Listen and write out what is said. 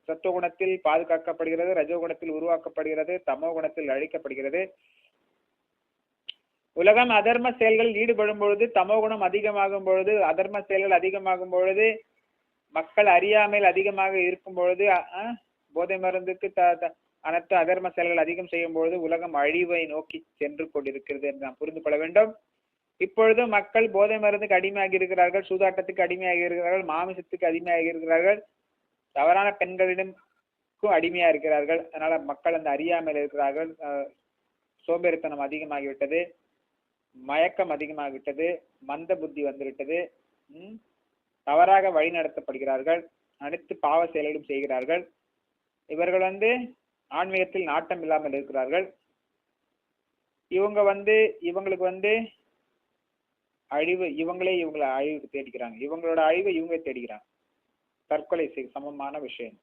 சத்துவகுணத்தில் பாதுகாக்கப்படுகிறது, ரஜோகுணத்தில் உருவாக்கப்படுகிறது, தமோ குணத்தில் அழிக்கப்படுகிறது. உலகம் அதர்ம செயல்களில் ஈடுபடும் பொழுது, தமோ குணம் அதிகமாகும் பொழுது, அதர்ம செயல்கள் அதிகமாகும் பொழுது, மக்கள் அறியாமையில் அதிகமாக இருக்கும் பொழுது, போதை மருந்துக்கு அனைத்து அதர்ம செயல்கள் அதிகம் செய்யும் பொழுது உலகம் அழிவை நோக்கி சென்று கொண்டிருக்கிறது என்று நாம் புரிந்து கொள்ள வேண்டும். இப்பொழுது மக்கள் போதை மருந்துக்கு அடிமையாகி இருக்கிறார்கள், சூதாட்டத்துக்கு அடிமையாகி இருக்கிறார்கள், மாமிசத்துக்கு அடிமையாகி இருக்கிறார்கள், தவறான பெண்களிடமும் அடிமையா இருக்கிறார்கள். அதனால மக்கள் அந்த அறியாமையில் இருக்கிறார்கள். சோம்பேறித்தனம் அதிகமாகிவிட்டது, மயக்கம் அதிகமாகிவிட்டது, மந்த புத்தி வந்துவிட்டது, தவறாக வழி நடத்தப்படுகிறார்கள், அனைத்து பாவ செயல்களும் செய்கிறார்கள். இவர்கள் ஆன்மீகத்தில் நாட்டம் இல்லாமல் இருக்கிறார்கள். இவங்களுக்கு அழிவு, இவங்களை அழிவுக்கு தேடிக்கிறாங்க, இவங்களோட அழிவை இவங்க தேடிக்கிறாங்க. தற்கொலை சமமான விஷயம்.